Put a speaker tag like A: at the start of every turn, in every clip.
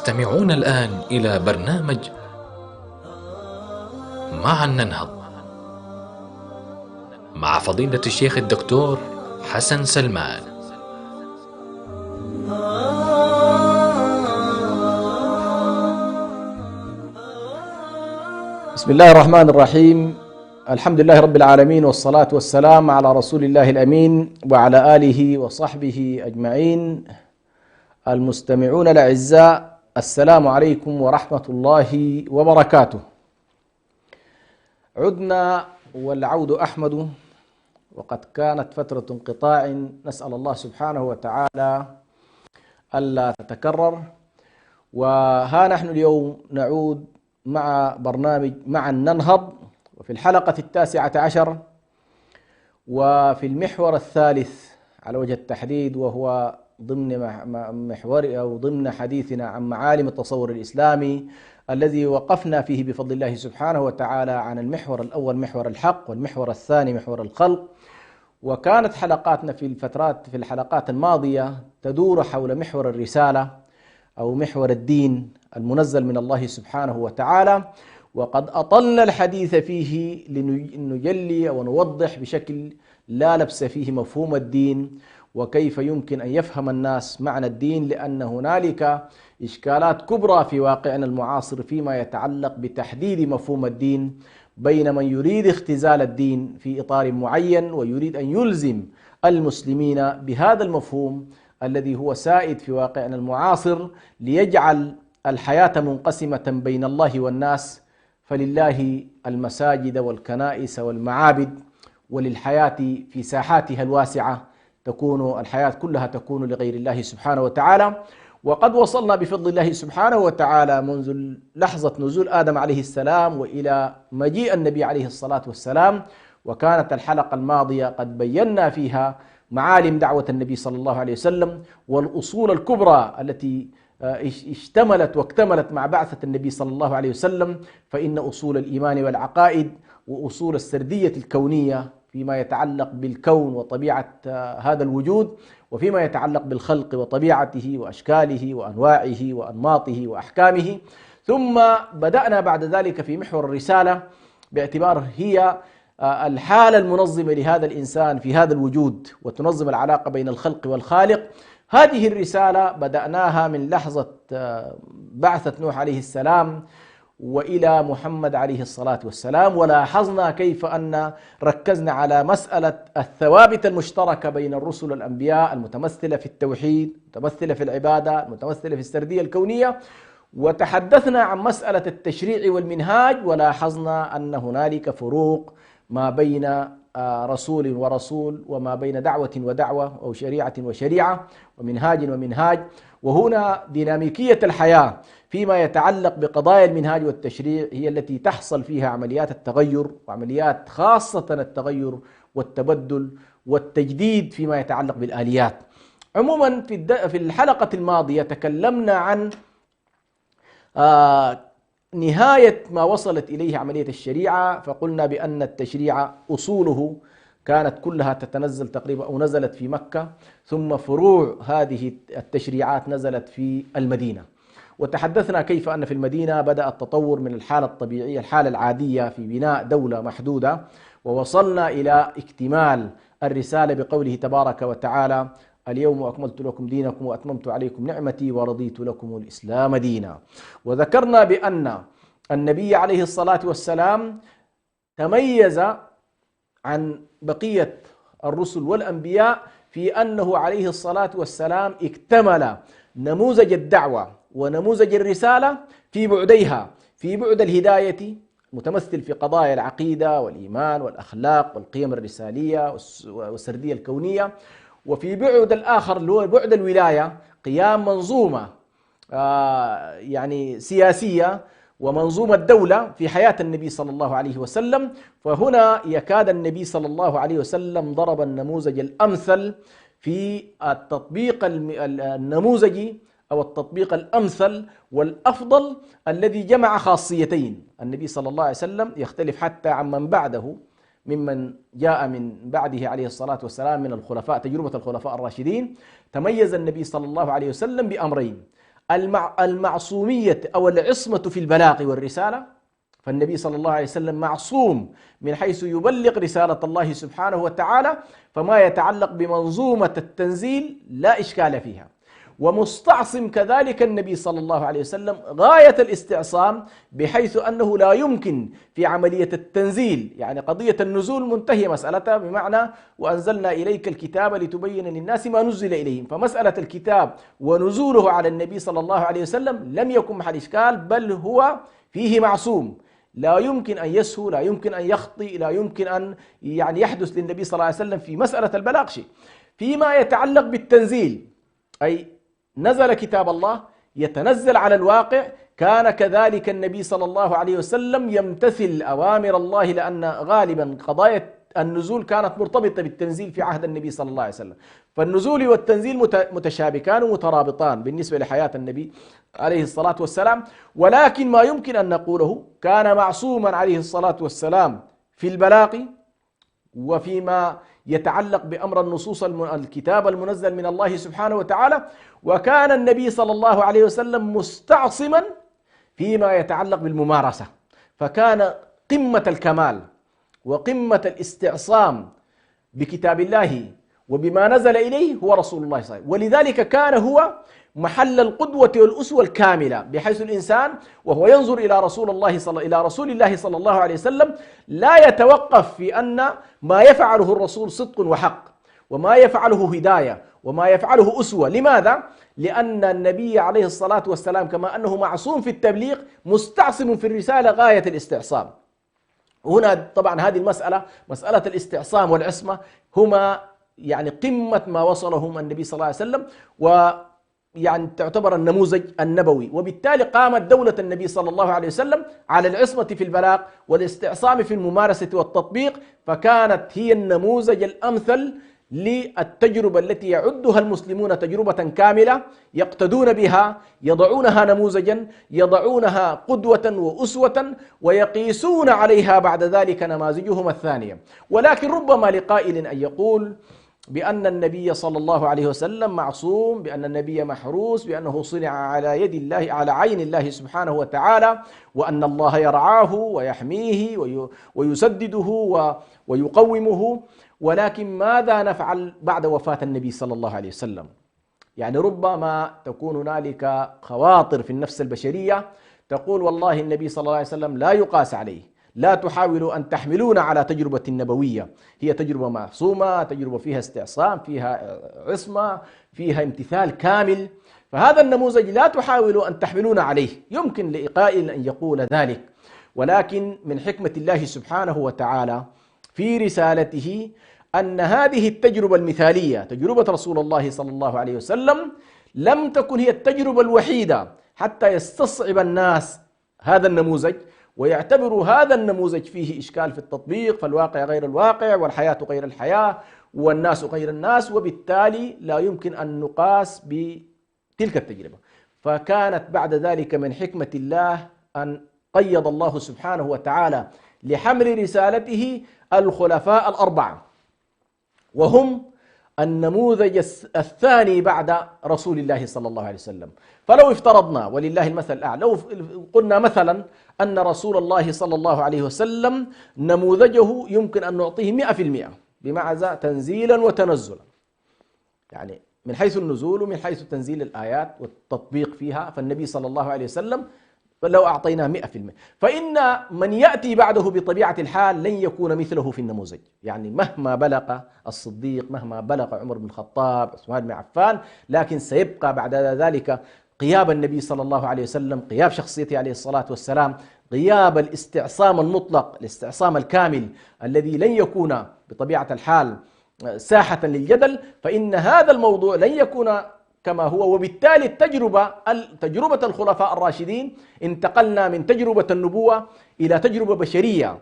A: تستمعون الآن إلى برنامج معا ننهض مع فضيلة الشيخ الدكتور حسن سلمان.
B: بسم الله الرحمن الرحيم. الحمد لله رب العالمين، والصلاة والسلام على رسول الله الأمين وعلى آله وصحبه أجمعين. المستمعون الأعزاء، السلام عليكم ورحمة الله وبركاته. عدنا والعود أحمد، وقد كانت فترة انقطاع نسأل الله سبحانه وتعالى ألا تتكرر. وها نحن اليوم نعود مع برنامج معا ننهض، وفي الحلقة 19 وفي المحور الثالث على وجه التحديد، وهو ضمن محور أو ضمن حديثنا عن معالم التصور الإسلامي الذي وقفنا فيه بفضل الله سبحانه وتعالى عن المحور الأول محور الحق، والمحور الثاني محور الخلق. وكانت حلقاتنا في الحلقات الماضية تدور حول محور الرسالة أو محور الدين المنزل من الله سبحانه وتعالى، وقد أطلنا الحديث فيه لنجلي ونوضح بشكل لا لبس فيه مفهوم الدين، وكيف يمكن أن يفهم الناس معنى الدين، لأن هنالك إشكالات كبرى في واقعنا المعاصر فيما يتعلق بتحديد مفهوم الدين، بين من يريد اختزال الدين في إطار معين ويريد أن يلزم المسلمين بهذا المفهوم الذي هو سائد في واقعنا المعاصر، ليجعل الحياة منقسمة بين الله والناس، فلله المساجد والكنائس والمعابد، وللحياة في ساحاتها الواسعة تكون الحياة كلها تكون لغير الله سبحانه وتعالى. وقد وصلنا بفضل الله سبحانه وتعالى منذ لحظة نزول آدم عليه السلام وإلى مجيء النبي عليه الصلاة والسلام، وكانت الحلقة الماضية قد بينا فيها معالم دعوة النبي صلى الله عليه وسلم، والأصول الكبرى التي اشتملت واكتملت مع بعثة النبي صلى الله عليه وسلم. فإن أصول الإيمان والعقائد، وأصول السردية الكونية فيما يتعلق بالكون وطبيعة هذا الوجود، وفيما يتعلق بالخلق وطبيعته وأشكاله وأنواعه وأنماطه وأحكامه. ثم بدأنا بعد ذلك في محور الرسالة، باعتبار هي الحالة المنظمة لهذا الإنسان في هذا الوجود، وتنظم العلاقة بين الخلق والخالق. هذه الرسالة بدأناها من لحظة بعثة نوح عليه السلام وإلى محمد عليه الصلاة والسلام، ولاحظنا كيف أن ركزنا على مسألة الثوابت المشتركة بين الرسل والأنبياء، المتمثلة في التوحيد، المتمثلة في العبادة، المتمثلة في السردية الكونية. وتحدثنا عن مسألة التشريع والمنهاج، ولاحظنا أن هنالك فروق ما بين رسول ورسول، وما بين دعوة ودعوة، أو شريعة وشريعة، ومنهاج ومنهاج. وهنا ديناميكية الحياة فيما يتعلق بقضايا المنهاج والتشريع هي التي تحصل فيها عمليات التغير، وعمليات خاصة التغير والتبدل والتجديد فيما يتعلق بالآليات. عموما في الحلقة الماضية تكلمنا عن نهاية ما وصلت إليه عملية الشريعة، فقلنا بأن التشريع أصوله كانت كلها تتنزل تقريبا أو نزلت في مكة، ثم فروع هذه التشريعات نزلت في المدينة. وتحدثنا كيف أن في المدينة بدأ التطور من الحالة الطبيعية، الحالة العادية في بناء دولة محدودة، ووصلنا إلى اكتمال الرسالة بقوله تبارك وتعالى: اليوم أكملت لكم دينكم وأتممت عليكم نعمتي ورضيت لكم الإسلام دينا. وذكرنا بأن النبي عليه الصلاة والسلام تميز عن بقية الرسل والأنبياء في أنه عليه الصلاة والسلام اكتمل نموذج الدعوة ونموذج الرسالة في بعديها: في بعد الهداية متمثل في قضايا العقيدة والإيمان والأخلاق والقيم الرسالية والسردية الكونية، وفي بعد الآخر اللي هو بعد الولاية قيام منظومة يعني سياسية ومنظومة دولة في حياة النبي صلى الله عليه وسلم. فهنا يكاد النبي صلى الله عليه وسلم ضرب النموذج الأمثل في التطبيق النموذجي، أو التطبيق الأمثل والأفضل الذي جمع خاصيتين. النبي صلى الله عليه وسلم يختلف حتى عن من بعده ممن جاء من بعده عليه الصلاة والسلام من الخلفاء، تجربة الخلفاء الراشدين. تميز النبي صلى الله عليه وسلم بأمرين: المعصومية أو العصمة في البلاغ والرسالة، فالنبي صلى الله عليه وسلم معصوم من حيث يبلغ رسالة الله سبحانه وتعالى، فما يتعلق بمنظومة التنزيل لا إشكال فيها. ومستعصم كذلك النبي صلى الله عليه وسلم غاية الاستعصام، بحيث أنه لا يمكن في عملية التنزيل، يعني قضية النزول منتهية مسألتها، بمعنى وأنزلنا إليك الكتاب لتبين للناس ما نزل إليهم، فمسألة الكتاب ونزوله على النبي صلى الله عليه وسلم لم يكن محل إشكال، بل هو فيه معصوم، لا يمكن أن يسهو، لا يمكن أن يخطئ، لا يمكن أن يعني يحدث للنبي صلى الله عليه وسلم في مسألة البلاغ شيء. فيما يتعلق بالتنزيل، أي نزل كتاب الله يتنزل على الواقع، كان كذلك النبي صلى الله عليه وسلم يمتثل أوامر الله، لأن غالبا قضايا النزول كانت مرتبطة بالتنزيل في عهد النبي صلى الله عليه وسلم، فالنزول والتنزيل متشابكان ومترابطان بالنسبة لحياة النبي عليه الصلاة والسلام. ولكن ما يمكن أن نقوله كان معصوما عليه الصلاة والسلام في البلاغ، وفيما يتعلق بأمر النصوص الكتاب المنزل من الله سبحانه وتعالى، وكان النبي صلى الله عليه وسلم مستعصما فيما يتعلق بالممارسة، فكان قمة الكمال وقمة الاستعصام بكتاب الله وبما نزل إليه هو رسول الله صلى الله عليه وسلم. ولذلك كان هو محل القدوة والأسوة الكاملة، بحيث الإنسان وهو ينظر إلى رسول الله صلى الله عليه وسلم لا يتوقف في أن ما يفعله الرسول صدق وحق، وما يفعله هداية، وما يفعله أسوة. لماذا؟ لأن النبي عليه الصلاة والسلام كما أنه معصوم في التبليغ مستعصم في الرسالة غاية الاستعصام. هنا طبعا هذه مسألة الاستعصام والعصمة هما يعني قمة ما وصلهم النبي صلى الله عليه وسلم، ويعني تعتبر النموذج النبوي. وبالتالي قامت دولة النبي صلى الله عليه وسلم على العصمة في البلاغ والاستعصام في الممارسة والتطبيق، فكانت هي النموذج الأمثل للتجربة التي يعدها المسلمون تجربة كاملة يقتدون بها، يضعونها نموذجا، يضعونها قدوة وأسوة، ويقيسون عليها بعد ذلك نماذجهم الثانية. ولكن ربما لقائل أن يقول بأن النبي صلى الله عليه وسلم معصوم، بأن النبي محروس، بأنه صنع على يد الله، على عين الله سبحانه وتعالى، وأن الله يرعاه ويحميه ويسدده ويقومه. ولكن ماذا نفعل بعد وفاة النبي صلى الله عليه وسلم؟ يعني ربما تكون هنالك خواطر في النفس البشرية تقول والله النبي صلى الله عليه وسلم لا يقاس عليه، لا تحاولوا أن تحملون على تجربة نبوية، هي تجربة معصومة، تجربة فيها استعصام، فيها عصمة، فيها امتثال كامل، فهذا النموذج لا تحاولوا أن تحملون عليه. يمكن لقائل أن يقول ذلك، ولكن من حكمة الله سبحانه وتعالى في رسالته أن هذه التجربة المثالية، تجربة رسول الله صلى الله عليه وسلم، لم تكن هي التجربة الوحيدة حتى يستصعب الناس هذا النموذج ويعتبروا هذا النموذج فيه إشكال في التطبيق، فالواقع غير الواقع والحياة غير الحياة والناس غير الناس، وبالتالي لا يمكن أن نقاس بتلك التجربة. فكانت بعد ذلك من حكمة الله أن قيض الله سبحانه وتعالى لحمل رسالته الخلفاء الأربعة، وهم النموذج الثاني بعد رسول الله صلى الله عليه وسلم. فلو افترضنا ولله المثل الأعلى، لو قلنا مثلا أن رسول الله صلى الله عليه وسلم نموذجه يمكن أن نعطيه 100%، بمعنى تنزيلا وتنزلا، يعني من حيث النزول ومن حيث تنزيل الآيات والتطبيق فيها، فالنبي صلى الله عليه وسلم لو أعطيناه 100%، فإن من يأتي بعده بطبيعة الحال لن يكون مثله في النموذج. يعني مهما بلغ الصديق، مهما بلغ عمر بن الخطاب، عثمان بن عفان، لكن سيبقى بعد ذلك غياب النبي صلى الله عليه وسلم، غياب شخصيته عليه الصلاة والسلام، غياب الاستعصام المطلق، الاستعصام الكامل الذي لن يكون بطبيعة الحال ساحة للجدل. فإن هذا الموضوع لن يكون كما هو، وبالتالي تجربة الخلفاء الراشدين انتقلنا من تجربة النبوة إلى تجربة بشرية،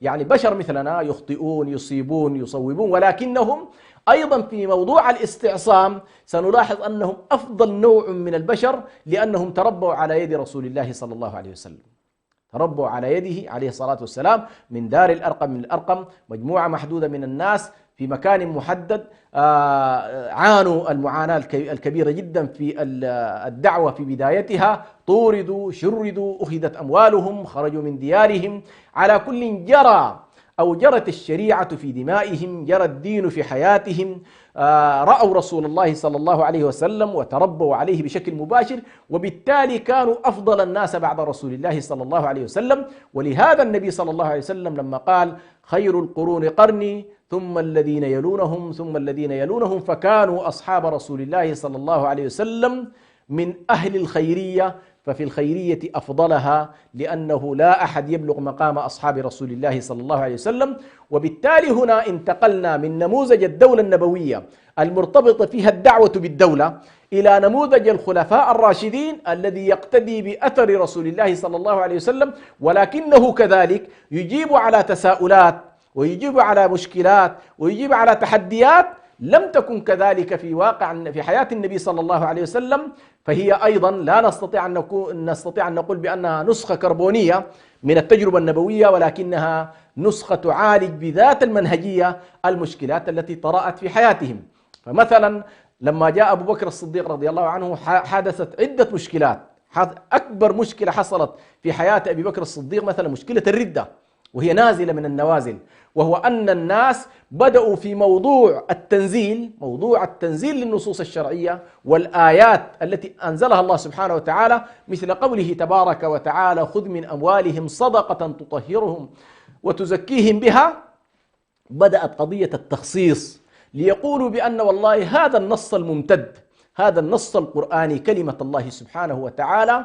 B: يعني بشر مثلنا يخطئون، يصيبون، يصوبون، ولكنهم أيضا في موضوع الاستعصام سنلاحظ أنهم أفضل نوع من البشر، لأنهم تربوا على يد رسول الله صلى الله عليه وسلم، تربوا على يده عليه الصلاة والسلام، من دار الأرقم، من الأرقم مجموعة محدودة من الناس في مكان محدد، عانوا المعاناة الكبيرة جدا في الدعوة في بدايتها، طوردوا، شردوا، أخذت أموالهم، خرجوا من ديارهم. على كل جرت الشريعة في دمائهم، جرى الدين في حياتهم، رأوا رسول الله صلى الله عليه وسلم وتربوا عليه بشكل مباشر، وبالتالي كانوا أفضل الناس بعد رسول الله صلى الله عليه وسلم. ولهذا النبي صلى الله عليه وسلم لما قال: خير القرون قرني ثم الذين يلونهم ثم الذين يلونهم، فكانوا أصحاب رسول الله صلى الله عليه وسلم من أهل الخيرية، ففي الخيرية أفضلها، لأنه لا أحد يبلغ مقام أصحاب رسول الله صلى الله عليه وسلم. وبالتالي هنا انتقلنا من نموذج الدولة النبوية المرتبطة فيها الدعوة بالدولة إلى نموذج الخلفاء الراشدين الذي يقتدي بأثر رسول الله صلى الله عليه وسلم، ولكنه كذلك يجيب على تساؤلات ويجيب على مشكلات ويجيب على تحديات لم تكن كذلك في حياة النبي صلى الله عليه وسلم. فهي أيضا لا نستطيع أن نقول بأنها نسخة كربونية من التجربة النبوية، ولكنها نسخة تعالج بذات المنهجية المشكلات التي طرأت في حياتهم. فمثلا لما جاء أبو بكر الصديق رضي الله عنه حدثت عدة مشكلات. أكبر مشكلة حصلت في حياة أبي بكر الصديق مثلا مشكلة الردة، وهي نازلة من النوازل، وهو أن الناس بدأوا في موضوع التنزيل للنصوص الشرعية والآيات التي أنزلها الله سبحانه وتعالى، مثل قوله تبارك وتعالى: خذ من أموالهم صدقة تطهرهم وتزكيهم بها. بدأت قضية التخصيص، ليقولوا بأن والله هذا النص الممتد، هذا النص القرآني كلمة الله سبحانه وتعالى،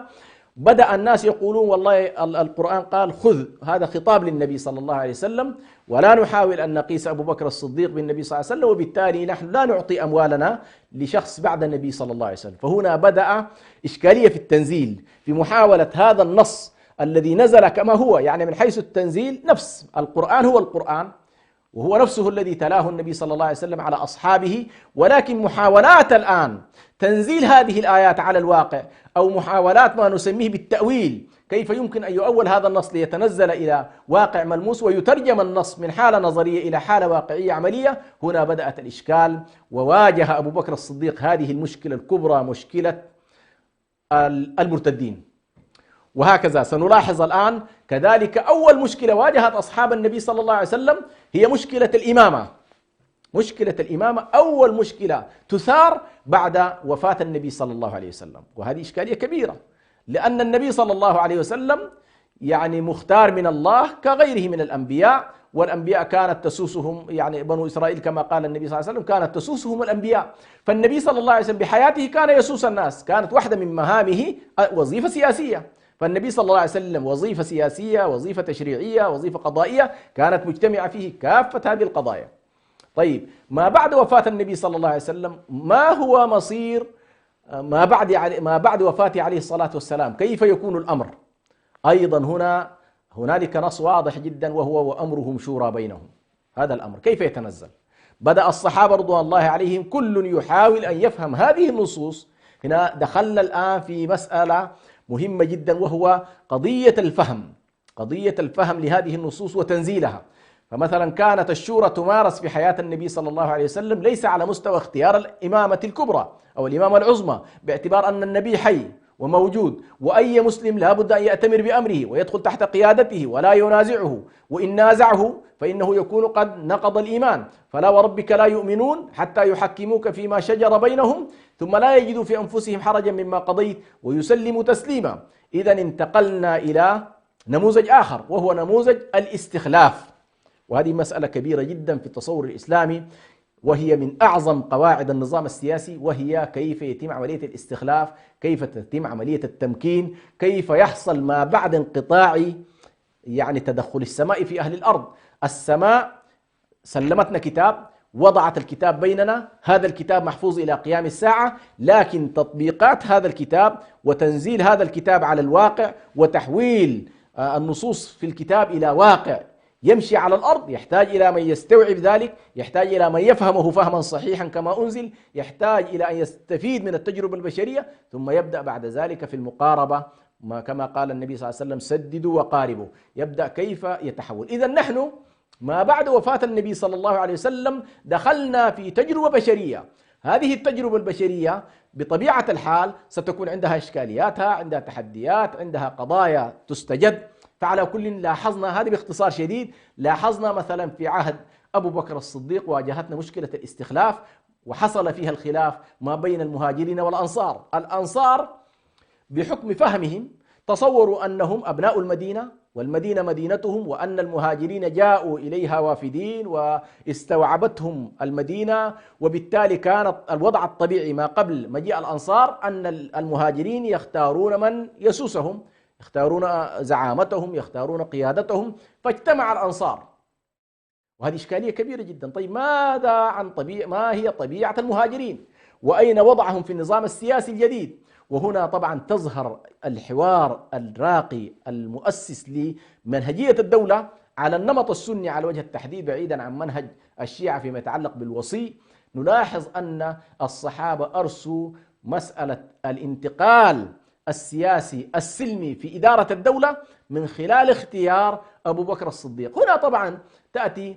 B: بدأ الناس يقولون والله القرآن قال خذ، هذا خطاب للنبي صلى الله عليه وسلم، ولا نحاول أن نقيس أبو بكر الصديق بالنبي صلى الله عليه وسلم، وبالتالي نحن لا نعطي أموالنا لشخص بعد النبي صلى الله عليه وسلم. فهنا بدأ إشكالية في التنزيل، في محاولة هذا النص الذي نزل كما هو، يعني من حيث التنزيل نفس القرآن هو القرآن، وهو نفسه الذي تلاه النبي صلى الله عليه وسلم على أصحابه، ولكن محاولات الآن تنزيل هذه الآيات على الواقع، أو محاولات ما نسميه بالتأويل، كيف يمكن أن يؤول هذا النص ليتنزل إلى واقع ملموس ويترجم النص من حالة نظرية إلى حالة واقعية عملية. هنا بدأت الإشكال، وواجه أبو بكر الصديق هذه المشكلة الكبرى، مشكلة المرتدين. وهكذا سنلاحظ الآن كذلك أول مشكلة واجهت أصحاب النبي صلى الله عليه وسلم هي مشكلة الإمامة. مشكلة الإمامة أول مشكلة تثار بعد وفاة النبي صلى الله عليه وسلم، وهذه إشكالية كبيرة، لأن النبي صلى الله عليه وسلم يعني مختار من الله كغيره من الأنبياء، والأنبياء كانت تسوسهم، يعني بنو إسرائيل كما قال النبي صلى الله عليه وسلم كانت تسوسهم الأنبياء. فالنبي صلى الله عليه وسلم بحياته كان يسوس الناس، كانت واحدة من مهامه وظيفة سياسية. فالنبي صلى الله عليه وسلم وظيفة سياسية، وظيفة تشريعية، وظيفة قضائية، كانت مجتمعة فيه كافة هذه القضايا. طيب، ما بعد وفاة النبي صلى الله عليه وسلم ما هو مصير ما بعد وفاته عليه الصلاة والسلام؟ كيف يكون الأمر؟ أيضا هنالك نص واضح جدا، وهو وأمرهم شورى بينهم. هذا الأمر كيف يتنزل؟ بدأ الصحابة رضوان الله عليهم كل يحاول أن يفهم هذه النصوص. هنا دخلنا الآن في مسألة مهمة جدا، وهو قضية الفهم لهذه النصوص وتنزيلها. فمثلا كانت الشورى تمارس في حياة النبي صلى الله عليه وسلم ليس على مستوى اختيار الإمامة الكبرى أو الإمامة العظمى، باعتبار أن النبي حي وموجود، وأي مسلم لا بد أن يأتمر بأمره ويدخل تحت قيادته ولا ينازعه، وإن نازعه فإنه يكون قد نقض الإيمان. فلا وربك لا يؤمنون حتى يحكموك فيما شجر بينهم ثم لا يجدوا في أنفسهم حرجا مما قضيت ويسلموا تسليما. إذا انتقلنا إلى نموذج آخر، وهو نموذج الاستخلاف، وهذه مسألة كبيرة جدا في التصور الإسلامي، وهي من أعظم قواعد النظام السياسي، وهي كيف يتم عملية الاستخلاف، كيف تتم عملية التمكين، كيف يحصل ما بعد انقطاع يعني تدخل السماء في أهل الأرض. السماء سلمتنا كتاب، وضعت الكتاب بيننا، هذا الكتاب محفوظ إلى قيام الساعة، لكن تطبيقات هذا الكتاب وتنزيل هذا الكتاب على الواقع وتحويل النصوص في الكتاب إلى واقع يمشي على الأرض يحتاج إلى من يستوعب ذلك، يحتاج إلى من يفهمه فهما صحيحا كما أنزل، يحتاج إلى أن يستفيد من التجربة البشرية، ثم يبدأ بعد ذلك في المقاربة، كما قال النبي صلى الله عليه وسلم: سددوا وقاربوا. يبدأ كيف يتحول. إذا نحن ما بعد وفاة النبي صلى الله عليه وسلم دخلنا في تجربة بشرية. هذه التجربة البشرية بطبيعة الحال ستكون عندها إشكالياتها، عندها تحديات، عندها قضايا تستجد. فعلى كل لاحظنا هذه باختصار شديد، لاحظنا مثلا في عهد أبو بكر الصديق واجهتنا مشكلة الاستخلاف، وحصل فيها الخلاف ما بين المهاجرين والأنصار. الأنصار بحكم فهمهم تصوروا أنهم أبناء المدينة والمدينة مدينتهم، وأن المهاجرين جاءوا إليها وافدين واستوعبتهم المدينة، وبالتالي كان الوضع الطبيعي ما قبل مجيء الأنصار أن المهاجرين يختارون من يسوسهم، يختارون زعامتهم، يختارون قيادتهم، فاجتمع الأنصار. وهذه إشكالية كبيرة جدا. طيب ما هي طبيعة المهاجرين؟ وأين وضعهم في النظام السياسي الجديد؟ وهنا طبعا تظهر الحوار الراقي المؤسس لمنهجية الدولة على النمط السني على وجه التحديد، بعيدا عن منهج الشيعة فيما يتعلق بالوصي. نلاحظ أن الصحابة أرسوا مسألة الانتقال السياسي السلمي في إدارة الدولة من خلال اختيار أبو بكر الصديق. هنا طبعا تأتي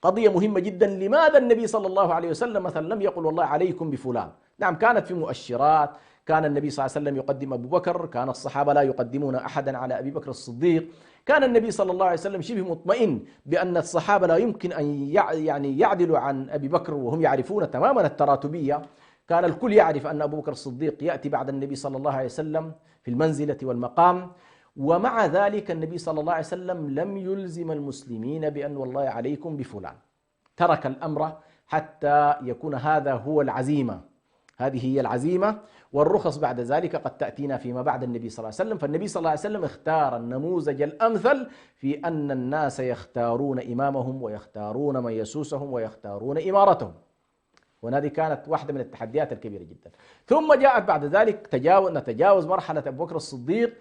B: قضية مهمة جدا. لماذا النبي صلى الله عليه وسلم مثلا لم يقل والله عليكم بفلان؟ نعم، كانت في مؤشرات، كان النبي صلى الله عليه وسلم يقدم أبو بكر، كان الصحابة لا يقدمون أحدا على أبي بكر الصديق، كان النبي صلى الله عليه وسلم شبه مطمئن بأن الصحابة لا يمكن أن يعدلوا عن أبي بكر، وهم يعرفون تماما التراتبية. كان الكل يعرف أن أبو بكر الصديق يأتي بعد النبي صلى الله عليه وسلم في المنزلة والمقام. ومع ذلك النبي صلى الله عليه وسلم لم يلزم المسلمين بأن والله عليكم بفلان، ترك الأمر حتى يكون هذا هو العزيمة، هذه هي العزيمة. والرخص بعد ذلك قد تأتينا فيما بعد النبي صلى الله عليه وسلم. فالنبي صلى الله عليه وسلم اختار النموذج الأمثل في أن الناس يختارون إمامهم ويختارون من يسوسهم ويختارون إمارتهم. وهذه كانت واحدة من التحديات الكبيرة جدا. ثم جاءت بعد ذلك نتجاوز مرحلة أبو بكر الصديق،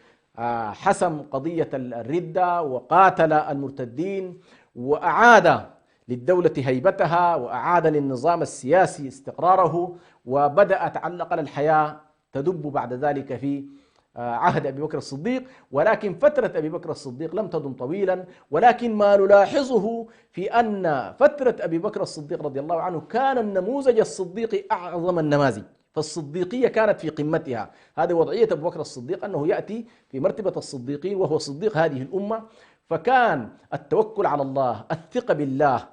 B: حسم قضية الردة وقاتل المرتدين وأعاد للدولة هيبتها وأعاد للنظام السياسي استقراره، وبدأت على الأقل الحياة تدب بعد ذلك في عهد أبي بكر الصديق. ولكن فترة أبي بكر الصديق لم تدم طويلا، ولكن ما نلاحظه في أن فترة أبي بكر الصديق رضي الله عنه كان النموذج الصديقي أعظم النماذج، فالصديقية كانت في قمتها. هذه وضعية أبو بكر الصديق، أنه يأتي في مرتبة الصديقين وهو صديق هذه الأمة. فكان التوكل على الله، الثقة بالله،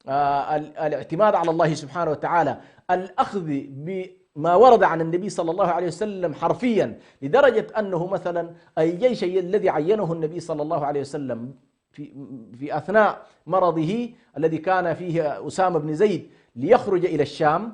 B: الاعتماد على الله سبحانه وتعالى، الأخذ بما ورد عن النبي صلى الله عليه وسلم حرفيا، لدرجة أنه مثلا الجيش الذي عينه النبي صلى الله عليه وسلم في أثناء مرضه الذي كان فيه أسامة بن زيد ليخرج إلى الشام،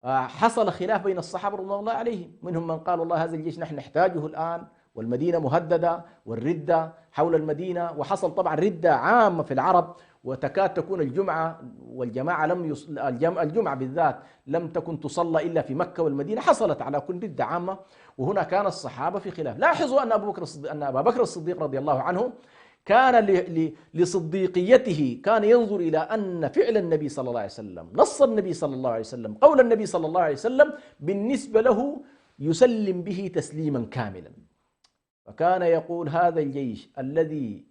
B: حصل خلاف بين الصحابة رضي الله عليهم. منهم من قال والله هذا الجيش نحن نحتاجه الآن والمدينة مهددة والردة حول المدينة، وحصل طبعا ردة عامة في العرب، وتكاد تكون الجمعة والجماعة الجمعة بالذات لم تكن تصلى إلا في مكة والمدينة، حصلت على كل ردة عامة. وهنا كان الصحابة في خلاف. لاحظوا أن أبا بكر الصديق رضي الله عنه كان لصديقيته كان ينظر إلى أن فعل النبي صلى الله عليه وسلم، نص النبي صلى الله عليه وسلم، قول النبي صلى الله عليه وسلم بالنسبة له يسلم به تسليما كاملا. فكان يقول هذا الجيش الذي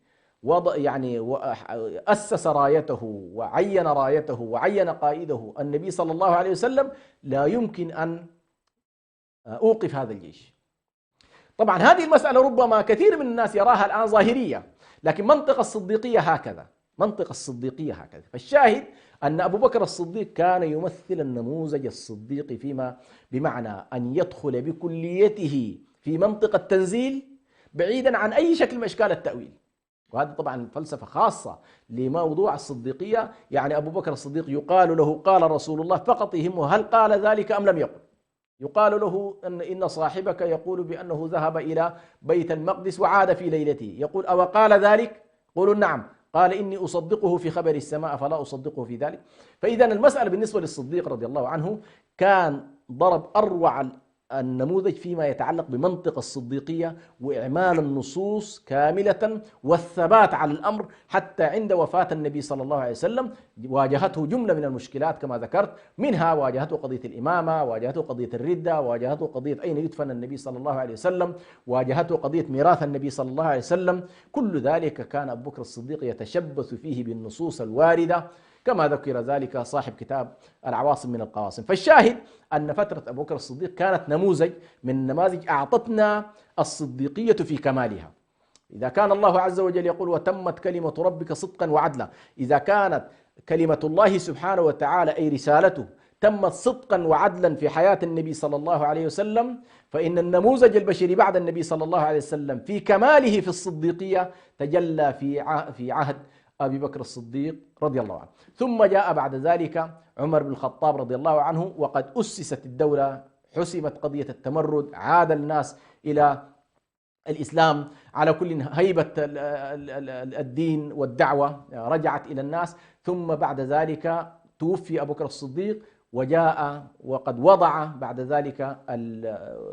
B: أسس رايته وعين رايته وعين قائده النبي صلى الله عليه وسلم، لا يمكن أن أوقف هذا الجيش. طبعا هذه المسألة ربما كثير من الناس يراها الآن ظاهرية، لكن منطق الصديقية هكذا، منطق الصديقية هكذا. فالشاهد أن أبو بكر الصديق كان يمثل النموذج الصديقي، فيما بمعنى أن يدخل بكليته في منطق التنزيل بعيدا عن أي شكل من أشكال التأويل. وهذا طبعا فلسفة خاصة لموضوع الصديقية. يعني أبو بكر الصديق يقال له قال رسول الله فقط يهمه هل قال ذلك أم لم يقل. يقال له إن صاحبك يقول بأنه ذهب إلى بيت المقدس وعاد في ليلته، يقول أو قال ذلك؟ قولوا نعم. قال إني أصدقه في خبر السماء فلا أصدقه في ذلك. فإذا المسألة بالنسبة للصديق رضي الله عنه كان ضرب أروع النموذج فيما يتعلق بمنطق الصديقية وإعمال النصوص كاملة والثبات على الأمر، حتى عند وفاة النبي صلى الله عليه وسلم واجهته جملة من المشكلات كما ذكرت، منها واجهته قضية الإمامة، واجهته قضية الردة، واجهته قضية أين يدفن النبي صلى الله عليه وسلم، واجهته قضية ميراث النبي صلى الله عليه وسلم. كل ذلك كان أبو بكر الصديق يتشبث فيه بالنصوص الواردة كما ذكر ذلك صاحب كتاب العواصم من القواصم. فالشاهد أن فترة أبو بكر الصديق كانت نموذج من النماذج أعطتنا الصديقية في كمالها. إذا كان الله عز وجل يقول وتمت كلمة ربك صدقا وعدلا، إذا كانت كلمة الله سبحانه وتعالى أي رسالته تمت صدقا وعدلا في حياة النبي صلى الله عليه وسلم، فإن النموذج البشري بعد النبي صلى الله عليه وسلم في كماله في الصديقية تجلى في عهد أبي بكر الصديق رضي الله عنه. ثم جاء بعد ذلك عمر بن الخطاب رضي الله عنه، وقد أسست الدولة، حسمت قضية التمرد، عاد الناس إلى الإسلام، على كل هيبة الدين والدعوة رجعت إلى الناس. ثم بعد ذلك توفي أبو بكر الصديق، وجاء وقد وضع بعد ذلك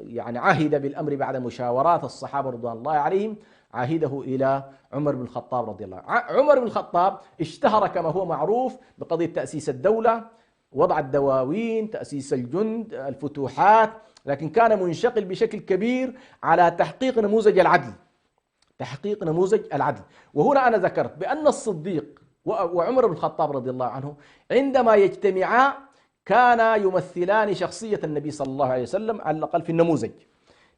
B: يعني عهد بالأمر بعد مشاورات الصحابة رضوان الله عليهم، عهده إلى عمر بن الخطاب رضي الله عنه. عمر بن الخطاب اشتهر كما هو معروف بقضية تأسيس الدولة، وضع الدواوين، تأسيس الجند، الفتوحات، لكن كان منشغل بشكل كبير على تحقيق نموذج العدل، تحقيق نموذج العدل. وهنا أنا ذكرت بأن الصديق وعمر بن الخطاب رضي الله عنه عندما يجتمعا كانا يمثلان شخصية النبي صلى الله عليه وسلم على الأقل في النموذج.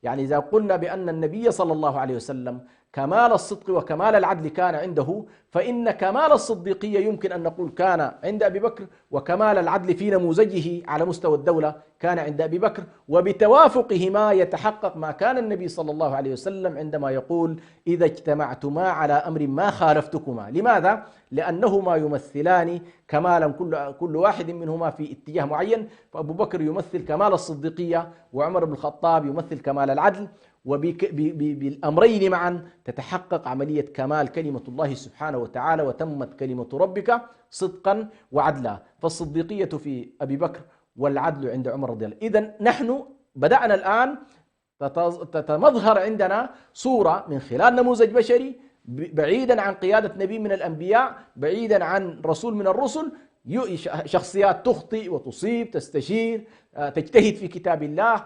B: يعني إذا قلنا بأن النبي صلى الله عليه وسلم كمال الصدق وكمال العدل كان عنده، فإن كمال الصديقية يمكن أن نقول كان عند أبي بكر، وكمال العدل في نموذجه على مستوى الدولة كان عند أبي بكر. وبتوافقهما يتحقق ما كان النبي صلى الله عليه وسلم عندما يقول إذا اجتمعتما على أمر ما خالفتكما. لماذا؟ لأنهما يمثلان كمالا كل واحد منهما في اتجاه معين، فأبو بكر يمثل كمال الصديقية، وعمر بن الخطاب يمثل كمال العدل، وبالأمرين معا تتحقق عملية كمال كلمة الله سبحانه وتعالى، وتمت كلمة ربك صدقا وعدلا. فالصديقية في أبي بكر والعدل عند عمر رضي الله عنه. إذن نحن بدأنا الآن تتمظهر عندنا صورة من خلال نموذج بشري بعيدا عن قيادة نبي من الأنبياء، بعيدا عن رسول من الرسل، شخصيات تخطئ وتصيب، تستشير، تجتهد في كتاب الله،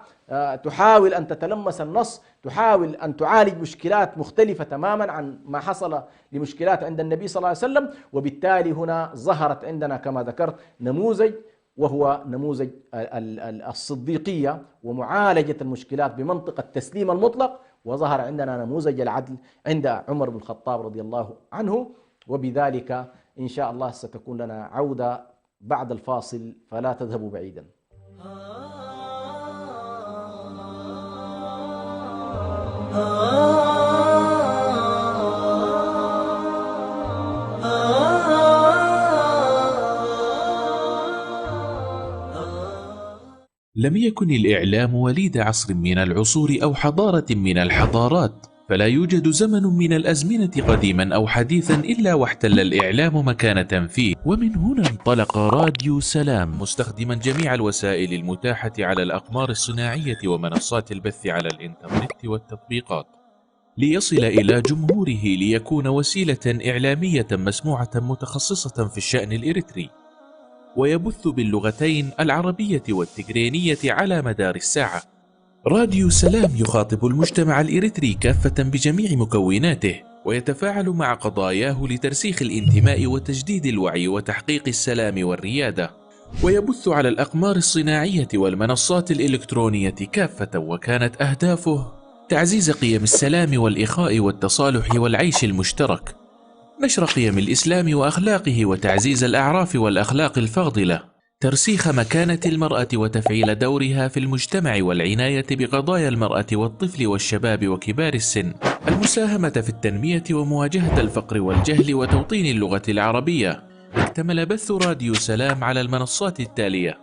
B: تحاول أن تتلمس النص، تحاول أن تعالج مشكلات مختلفة تماما عن ما حصل لمشكلات عند النبي صلى الله عليه وسلم. وبالتالي هنا ظهرت عندنا كما ذكرت نموذج، وهو نموذج الصديقية ومعالجة المشكلات بمنطق التسليم المطلق، وظهر عندنا نموذج العدل عند عمر بن الخطاب رضي الله عنه. وبذلك إن شاء الله ستكون لنا عودة بعد الفاصل، فلا تذهبوا بعيدا.
C: لم يكن الإعلام وليد عصر من العصور أو حضارة من الحضارات، فلا يوجد زمن من الأزمنة قديما أو حديثا إلا واحتل الإعلام مكانة فيه. ومن هنا انطلق راديو سلام مستخدما جميع الوسائل المتاحة على الأقمار الصناعية ومنصات البث على الإنترنت والتطبيقات، ليصل إلى جمهوره، ليكون وسيلة إعلامية مسموعة متخصصة في الشأن الإريتري، ويبث باللغتين العربية والتجرينية على مدار الساعة. راديو سلام يخاطب المجتمع الإريتري كافة بجميع مكوناته، ويتفاعل مع قضاياه لترسيخ الانتماء وتجديد الوعي وتحقيق السلام والريادة، ويبث على الأقمار الصناعية والمنصات الإلكترونية كافة. وكانت أهدافه تعزيز قيم السلام والإخاء والتصالح والعيش المشترك، نشر قيم الإسلام وأخلاقه وتعزيز الأعراف والأخلاق الفاضلة، ترسيخ مكانة المرأة وتفعيل دورها في المجتمع والعناية بقضايا المرأة والطفل والشباب وكبار السن، المساهمة في التنمية ومواجهة الفقر والجهل وتوطين اللغة العربية. اكتمل بث راديو سلام على المنصات التالية: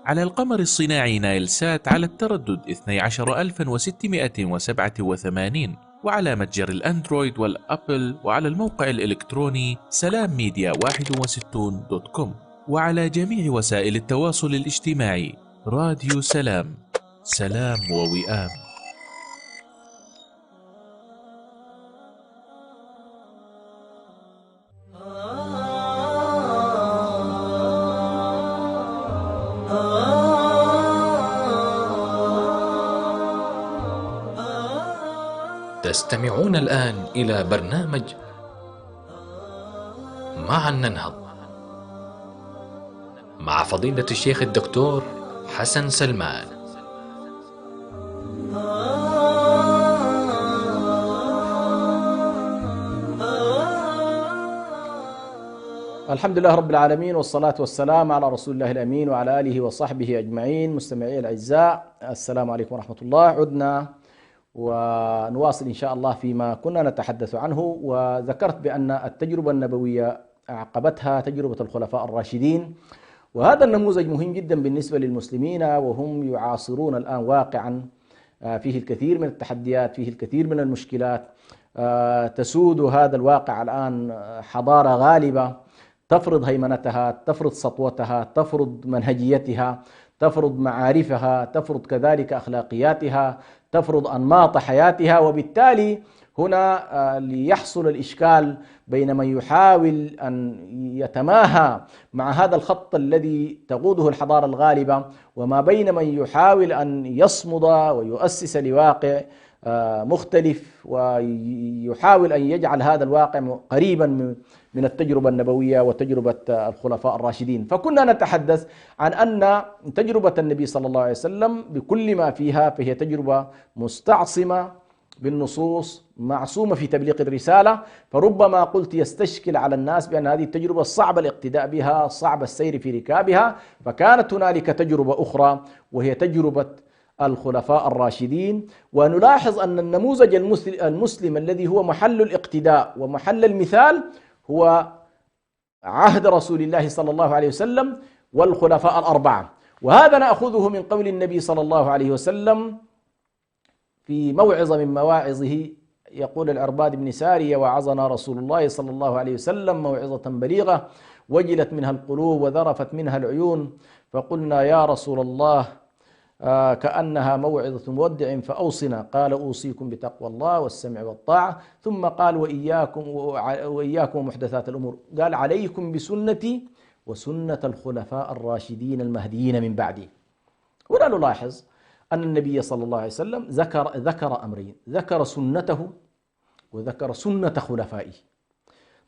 C: على القمر الصناعي نايل سات على التردد 12687، وعلى متجر الأندرويد والأبل، وعلى الموقع الإلكتروني salammmedia61.com، وعلى جميع وسائل التواصل الاجتماعي راديو سلام. سلام ووئام.
A: تستمعون الآن إلى برنامج معا ننهض مع فضيلة الشيخ الدكتور حسن سلمان.
B: الحمد لله رب العالمين، والصلاة والسلام على رسول الله الأمين وعلى آله وصحبه أجمعين. مستمعي الأعزاء، السلام عليكم ورحمة الله. عدنا ونواصل إن شاء الله فيما كنا نتحدث عنه. وذكرت بأن التجربة النبوية أعقبتها تجربة الخلفاء الراشدين، وهذا النموذج مهم جدا بالنسبة للمسلمين، وهم يعاصرون الآن واقعا فيه الكثير من التحديات، فيه الكثير من المشكلات. تسود هذا الواقع الآن حضارة غالبة تفرض هيمنتها، تفرض سطوتها، تفرض منهجيتها، تفرض معارفها، تفرض كذلك أخلاقياتها، تفرض أنماط حياتها. وبالتالي هنا ليحصل الإشكال بين من يحاول أن يتماهى مع هذا الخط الذي تقوده الحضارة الغالبة، وما بين من يحاول أن يصمد ويؤسس لواقع مختلف ويحاول أن يجعل هذا الواقع قريبا من التجربة النبوية وتجربة الخلفاء الراشدين. فكنا نتحدث عن أن تجربة النبي صلى الله عليه وسلم بكل ما فيها فهي تجربة مستعصمة بالنصوص، معصومة في تبليغ الرسالة. فربما قلت يستشكل على الناس بأن هذه التجربة صعب الاقتداء بها، صعب السير في ركابها. فكانت هنالك تجربة أخرى وهي تجربة الخلفاء الراشدين. ونلاحظ أن النموذج المسلم الذي هو محل الاقتداء ومحل المثال هو عهد رسول الله صلى الله عليه وسلم والخلفاء الأربعة. وهذا نأخذه من قول النبي صلى الله عليه وسلم في موعظة من مواعظه، يقول العرباد بن سارية: وعظنا رسول الله صلى الله عليه وسلم موعظة بليغة وجلت منها القلوب وذرفت منها العيون، فقلنا يا رسول الله كأنها موعظة مودع فأوصنا. قال: أوصيكم بتقوى الله والسمع والطاعة. ثم قال: وإياكم ومحدثات الأمور. قال: عليكم بسنتي وسنة الخلفاء الراشدين المهديين من بعدي. هنا نلاحظ أن النبي صلى الله عليه وسلم ذكر أمرين: ذكر سنته وذكر سنة خلفائه.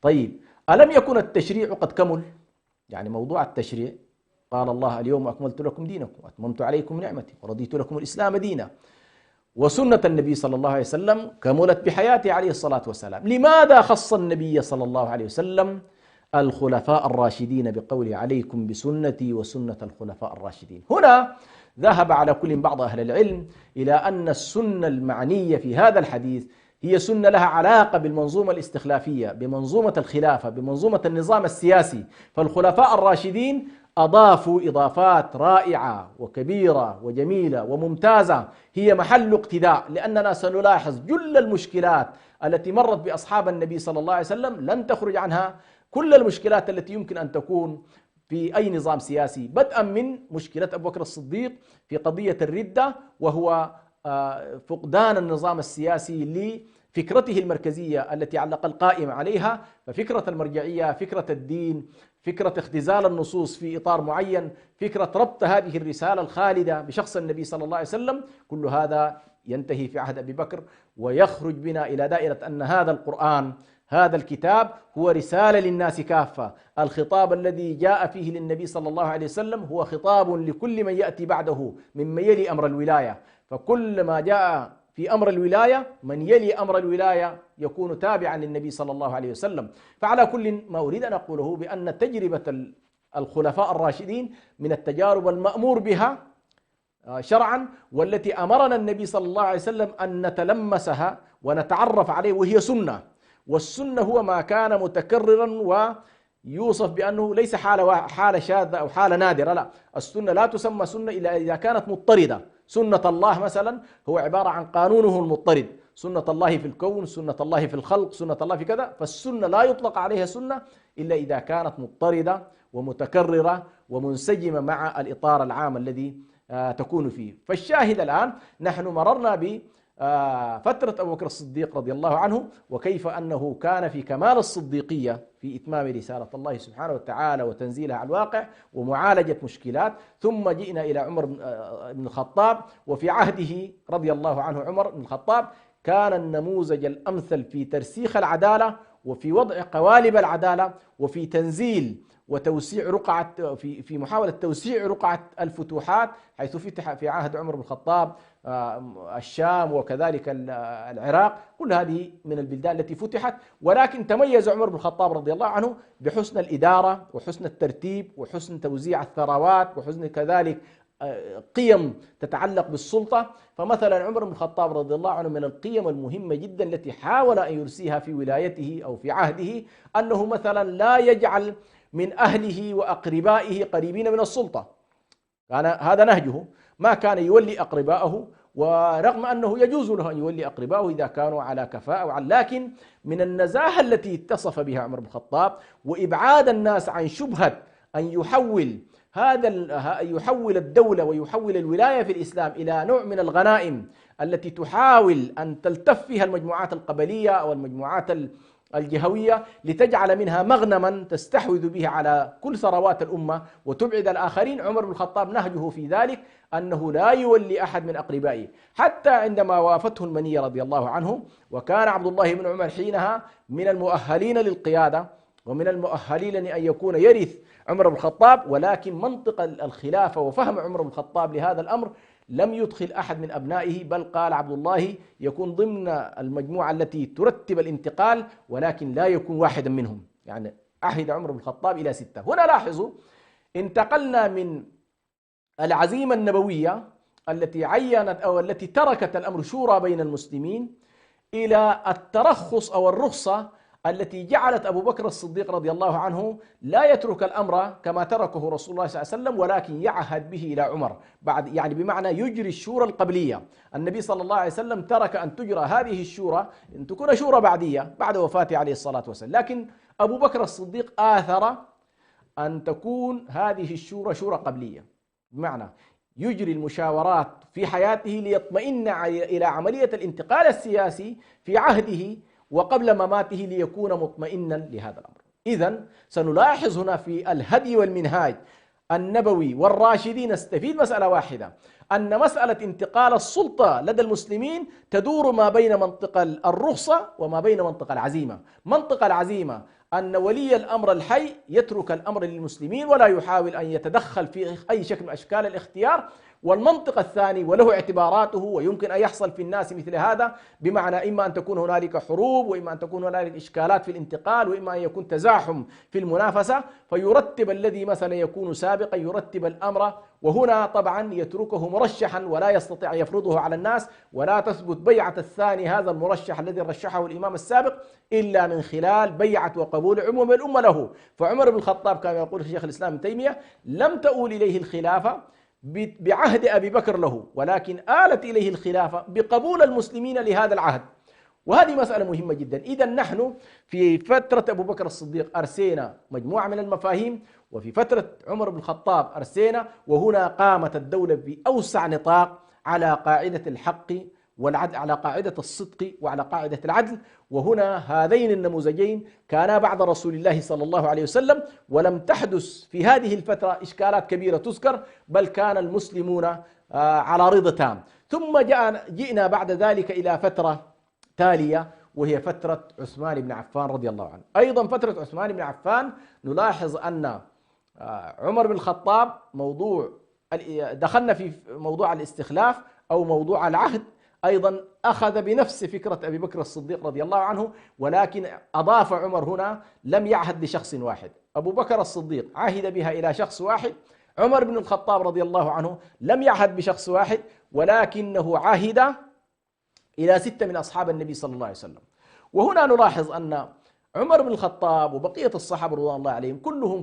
B: طيب، ألم يكن التشريع قد كمل؟ يعني موضوع التشريع قال الله: اليوم أكملت لكم دينكم وأتممت عليكم نعمتي ورضيت لكم الإسلام دينا. وسنة النبي صلى الله عليه وسلم كملت بحياته عليه الصلاة والسلام. لماذا خص النبي صلى الله عليه وسلم الخلفاء الراشدين بقوله: عليكم بسنتي وسنة الخلفاء الراشدين؟ هنا ذهب على كل بعض أهل العلم إلى أن السنة المعنية في هذا الحديث هي سنة لها علاقة بالمنظومة الاستخلافية، بمنظومة الخلافة، بمنظومة النظام السياسي. فالخلفاء الراشدين أضافوا إضافات رائعة وكبيرة وجميلة وممتازة هي محل اقتداء، لأننا سنلاحظ جل المشكلات التي مرت بأصحاب النبي صلى الله عليه وسلم لن تخرج عنها كل المشكلات التي يمكن أن تكون في أي نظام سياسي، بدءا من مشكلة أبو بكر الصديق في قضية الردة، وهو فقدان النظام السياسي لفكرته المركزية التي علق القائم عليها. ففكرة المرجعية، فكرة الدين، فكرة اختزال النصوص في إطار معين، فكرة ربط هذه الرسالة الخالدة بشخص النبي صلى الله عليه وسلم، كل هذا ينتهي في عهد أبي بكر ويخرج بنا إلى دائرة أن هذا القرآن، هذا الكتاب هو رسالة للناس كافة. الخطاب الذي جاء فيه للنبي صلى الله عليه وسلم هو خطاب لكل من يأتي بعده ممن يلي أمر الولاية. فكل ما جاء في أمر الولاية، من يلي أمر الولاية يكون تابعا للنبي صلى الله عليه وسلم. فعلى كل ما أريد أن أقوله بأن تجربة الخلفاء الراشدين من التجارب المأمور بها شرعا، والتي أمرنا النبي صلى الله عليه وسلم أن نتلمسها ونتعرف عليه، وهي سنة. والسنة هو ما كان متكررا ويوصف بأنه ليس حالة شاذة أو حالة نادرة. لا، السنة لا تسمى سنة إلا إذا كانت مضطردة. سنة الله مثلا هو عبارة عن قانونه المضطرد، سنة الله في الكون، سنة الله في الخلق، سنة الله في كذا. فالسنة لا يطلق عليها سنة إلا إذا كانت مضطردة ومتكررة ومنسجمة مع الإطار العام الذي تكون فيه. فالشاهد الآن نحن مررنا بفترة أبو بكر الصديق رضي الله عنه، وكيف أنه كان في كمال الصديقية في إتمام رسالة الله سبحانه وتعالى وتنزيلها على الواقع ومعالجة مشكلات. ثم جئنا إلى عمر بن الخطاب، وفي عهده رضي الله عنه عمر بن الخطاب كان النموذج الأمثل في ترسيخ العدالة وفي وضع قوالب العدالة وفي تنزيل وتوسيع رقعة في محاولة توسيع رقعة الفتوحات، حيث فتح في عهد عمر بن الخطاب الشام وكذلك العراق، كل هذه من البلدان التي فتحت. ولكن تميز عمر بن الخطاب رضي الله عنه بحسن الإدارة وحسن الترتيب وحسن توزيع الثروات وحسن كذلك قيم تتعلق بالسلطة. فمثلا عمر بن الخطاب رضي الله عنه من القيم المهمة جدا التي حاول أن يرسيها في ولايته أو في عهده أنه مثلا لا يجعل من أهله وأقربائه قريبين من السلطة، كان هذا نهجه، ما كان يولي أقربائه، ورغم أنه يجوز له أن يولي أقربائه إذا كانوا على كفاءة، لكن من النزاهة التي اتصف بها عمر بن الخطاب وإبعاد الناس عن شبهة أن يحول الدولة ويحول الولاية في الإسلام إلى نوع من الغنائم التي تحاول أن تلتف فيها المجموعات القبلية أو المجموعات الجهوية لتجعل منها مغنما تستحوذ به على كل ثروات الأمة وتبعد الآخرين. عمر بن الخطاب نهجه في ذلك أنه لا يولي أحد من أقربائه، حتى عندما وافته المنية رضي الله عنه، وكان عبد الله بن عمر حينها من المؤهلين للقيادة ومن المؤهلين أن يكون يرث عمر بن الخطاب، ولكن منطق الخلافة وفهم عمر بن الخطاب لهذا الأمر لم يدخل أحد من أبنائه، بل قال عبد الله يكون ضمن المجموعة التي ترتب الانتقال ولكن لا يكون واحدا منهم، يعني عهد عمر بن الخطاب إلى 6. هنا لاحظوا انتقلنا من العزيمة النبوية التي عينت أو التي تركت الأمر شورى بين المسلمين إلى الترخص أو الرخصة التي جعلت أبو بكر الصديق رضي الله عنه لا يترك الأمر كما تركه رسول الله صلى الله عليه وسلم، ولكن يعهد به إلى عمر بعد، يعني بمعنى يجري الشورى القبلية. النبي صلى الله عليه وسلم ترك أن تجرى هذه الشورى، أن تكون شورى بعدية بعد وفاته عليه الصلاة والسلام، لكن أبو بكر الصديق آثر أن تكون هذه الشورى شورى قبلية، بمعنى يجري المشاورات في حياته ليطمئن إلى عملية الانتقال السياسي في عهده وقبل مماته ليكون مطمئنا لهذا الأمر. إذن سنلاحظ هنا في الهدي والمنهاج النبوي والراشدين نستفيد مسألة واحدة، أن مسألة انتقال السلطة لدى المسلمين تدور ما بين منطق الرخصة وما بين منطق العزيمة. منطق العزيمة أن ولي الأمر الحي يترك الأمر للمسلمين ولا يحاول أن يتدخل في أي شكل من أشكال الاختيار، والمنطق الثاني وله اعتباراته ويمكن أن يحصل في الناس مثل هذا، بمعنى إما أن تكون هنالك حروب وإما أن تكون هنالك إشكالات في الانتقال وإما أن يكون تزاحم في المنافسة، فيرتب الذي مثلا يكون سابقا يرتب الأمر، وهنا طبعا يتركه مرشحا ولا يستطيع أن يفرضه على الناس، ولا تثبت بيعة الثاني هذا المرشح الذي رشحه الإمام السابق إلا من خلال بيعة وقبول عموم الأمة له. فعمر بن الخطاب كما يقول شيخ الإسلام ابن تيمية لم تؤول إليه الخلافة بعهد أبي بكر له، ولكن آلت إليه الخلافة بقبول المسلمين لهذا العهد، وهذه مسألة مهمة جدا. إذا نحن في فترة أبو بكر الصديق أرسينا مجموعة من المفاهيم، وفي فترة عمر بن الخطاب أرسينا، وهنا قامت الدولة بأوسع نطاق على قاعدة الحق والعدل، على قاعدة الصدق وعلى قاعدة العدل. وهنا هذين النموذجين كانا بعد رسول الله صلى الله عليه وسلم، ولم تحدث في هذه الفترة إشكالات كبيرة تذكر، بل كان المسلمون على رضا تام. ثم جئنا بعد ذلك إلى فترة تالية وهي فترة عثمان بن عفان رضي الله عنه. أيضا فترة عثمان بن عفان نلاحظ أن عمر بن الخطاب دخلنا في موضوع الاستخلاف أو موضوع العهد، أيضا أخذ بنفس فكرة أبي بكر الصديق رضي الله عنه، ولكن أضاف عمر هنا لم يعهد لشخص واحد. أبو بكر الصديق عهد بها إلى شخص واحد، عمر بن الخطاب رضي الله عنه لم يعهد بشخص واحد، ولكنه عهد إلى 6 من أصحاب النبي صلى الله عليه وسلم. وهنا نلاحظ أن عمر بن الخطاب وبقية الصحابة رضوان الله عليهم كلهم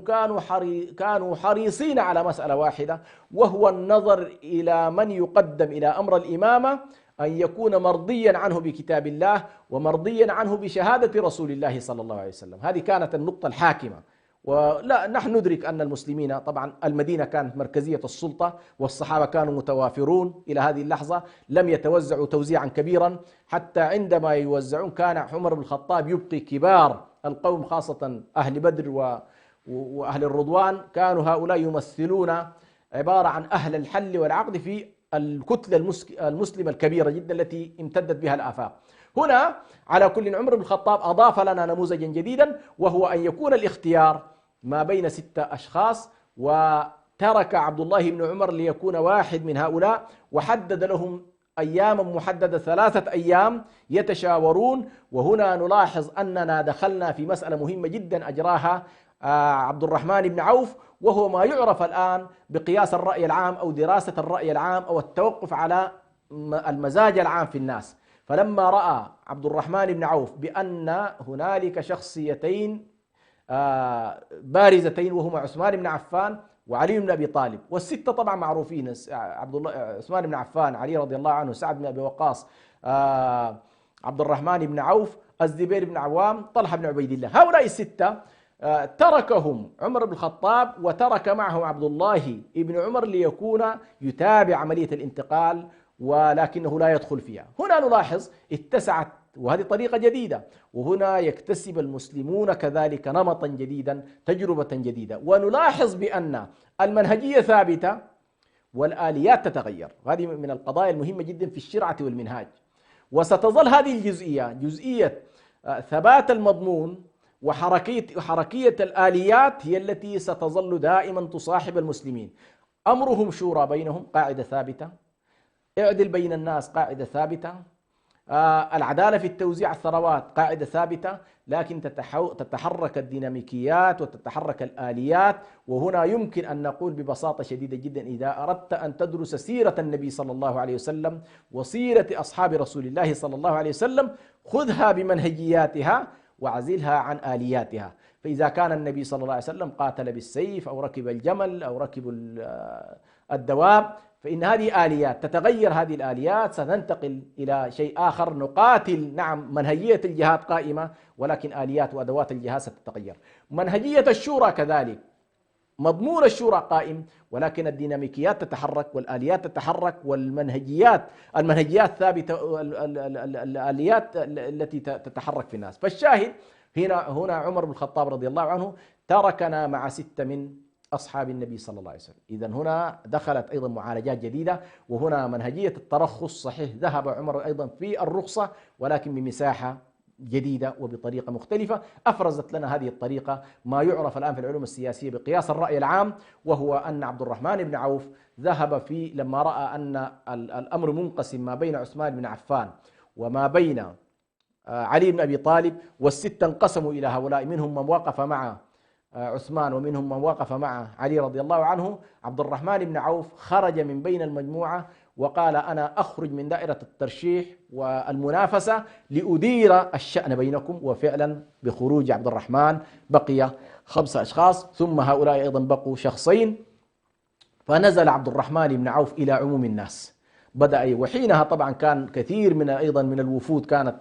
B: كانوا حريصين على مسألة واحدة، وهو النظر إلى من يقدم إلى أمر الإمامة أن يكون مرضيا عنه بكتاب الله ومرضيا عنه بشهادة رسول الله صلى الله عليه وسلم. هذه كانت النقطة الحاكمة، ولا نحن ندرك أن المسلمين طبعا المدينة كانت مركزية السلطة والصحابة كانوا متوافرون إلى هذه اللحظة، لم يتوزعوا توزيعا كبيرا، حتى عندما يوزعون كان عمر بن الخطاب يبقي كبار القوم خاصة أهل بدر وأهل الرضوان، كانوا هؤلاء يمثلون عبارة عن أهل الحل والعقد في الكتلة المسلمة الكبيرة جدا التي امتدت بها الآفاق. هنا على كل عمر بن الخطاب أضاف لنا نموذجا جديدا، وهو أن يكون الاختيار ما بين 6 أشخاص، وترك عبد الله بن عمر ليكون واحد من هؤلاء، وحدد لهم أياما محددة 3 أيام يتشاورون. وهنا نلاحظ أننا دخلنا في مسألة مهمة جدا أجراها عبد الرحمن بن عوف، وهو ما يعرف الآن بقياس الرأي العام أو دراسة الرأي العام أو التوقف على المزاج العام في الناس. فلما رأى عبد الرحمن بن عوف بأن هنالك شخصيتين بارزتين وهما عثمان بن عفان وعلي بن أبي طالب، وال6 طبعا معروفين، عثمان بن عفان، علي رضي الله عنه، سعد بن أبي وقاص، عبد الرحمن بن عوف، الزبير بن عوام، طلحة بن عبيد الله، هؤلاء ال6 تركهم عمر بن الخطاب وترك معهم عبد الله بن عمر ليكون يتابع عملية الانتقال، ولكنه لا يدخل فيها. هنا نلاحظ اتسعت، وهذه طريقة جديدة، وهنا يكتسب المسلمون كذلك نمطا جديدا، تجربة جديدة، ونلاحظ بأن المنهجية ثابتة والآليات تتغير. هذه من القضايا المهمة جدا في الشرعة والمنهاج، وستظل هذه الجزئية، جزئية ثبات المضمون وحركية الآليات، هي التي ستظل دائما تصاحب المسلمين. أمرهم شورى بينهم، قاعدة ثابتة، اعدل بين الناس، قاعدة ثابتة، العدالة في التوزيع الثروات، قاعدة ثابتة، لكن تتحرك الديناميكيات وتتحرك الآليات. وهنا يمكن أن نقول ببساطة شديدة جدا، إذا أردت أن تدرس سيرة النبي صلى الله عليه وسلم وسيرة أصحاب رسول الله صلى الله عليه وسلم، خذها بمنهجياتها وعزلها عن آلياتها. فإذا كان النبي صلى الله عليه وسلم قاتل بالسيف أو ركب الجمل أو ركب الدواب، فإن هذه آليات، تتغير هذه الآليات، ستنتقل إلى شيء آخر، نقاتل، نعم منهجية الجهاد قائمة، ولكن آليات وأدوات الجهاد ستتغير. منهجية الشورى كذلك، مضمون الشورى قائم، ولكن الديناميكيات تتحرك والآليات تتحرك، المنهجيات ثابتة، الآليات التي تتحرك في الناس. فالشاهد هنا عمر بن الخطاب رضي الله عنه تركنا مع 6 من أصحاب النبي صلى الله عليه وسلم. إذن هنا دخلت أيضا معالجات جديدة، وهنا منهجية الترخص، صحيح ذهب عمر أيضا في الرخصة، ولكن بمساحة جديدة وبطريقة مختلفة. أفرزت لنا هذه الطريقة ما يعرف الآن في العلوم السياسية بقياس الرأي العام، وهو أن عبد الرحمن بن عوف ذهب لما رأى أن الأمر منقسم ما بين عثمان بن عفان وما بين علي بن أبي طالب، وال6 انقسموا إلى هؤلاء، منهم من وقف مع عثمان ومنهم من وقف مع علي رضي الله عنه. عبد الرحمن بن عوف خرج من بين المجموعة وقال: أنا أخرج من دائرة الترشيح والمنافسة لأدير الشأن بينكم. وفعلا بخروج عبد الرحمن بقي 5 أشخاص، ثم هؤلاء أيضا بقوا شخصين، فنزل عبد الرحمن بن عوف إلى عموم الناس، بدأ. وحينها طبعا كان كثير أيضا من الوفود كانت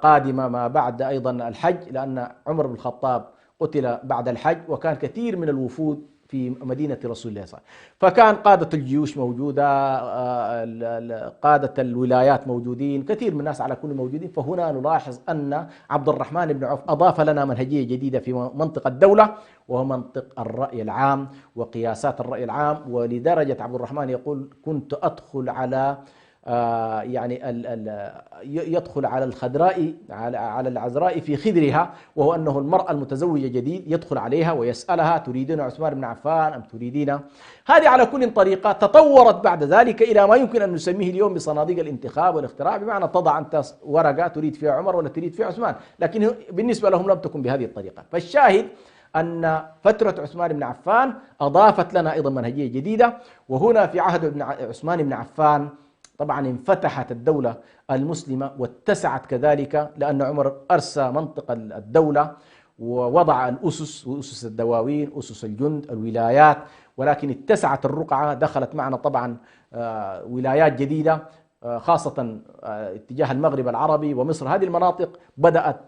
B: قادمة ما بعد أيضا الحج، لأن عمر بن الخطاب قتل بعد الحج، وكان كثير من الوفود في مدينة رسول الله صلى الله عليه وسلم. فكان قادة الجيوش موجودة، قادة الولايات موجودين، كثير من الناس على كل موجودين. فهنا نلاحظ أن عبد الرحمن بن عوف أضاف لنا منهجية جديدة في منطق الدولة، وهو منطق الرأي العام وقياسات الرأي العام. ولدرجة عبد الرحمن يقول: كنت أدخل على يعني يدخل على الخضراء، على العذراء في خدرها، وهو أنه المرأة المتزوجة جديد يدخل عليها ويسألها: تريدين عثمان بن عفان أم تريدين؟ هذه على كل طريقة تطورت بعد ذلك إلى ما يمكن أن نسميه اليوم بصناديق الانتخاب والاختراع، بمعنى تضع أنت ورقة تريد فيها عمر ولا تريد فيها عثمان، لكن بالنسبة لهم لم تكن بهذه الطريقة. فالشاهد أن فترة عثمان بن عفان أضافت لنا أيضا منهجية جديدة. وهنا في عهد عثمان بن عفان طبعا انفتحت الدولة المسلمة واتسعت كذلك، لأن عمر أرسى منطقة الدولة ووضع الأسس وأسس الدواوين، أسس الجند، الولايات، ولكن اتسعت الرقعة، دخلت معنا طبعا ولايات جديدة، خاصة اتجاه المغرب العربي ومصر. هذه المناطق بدأت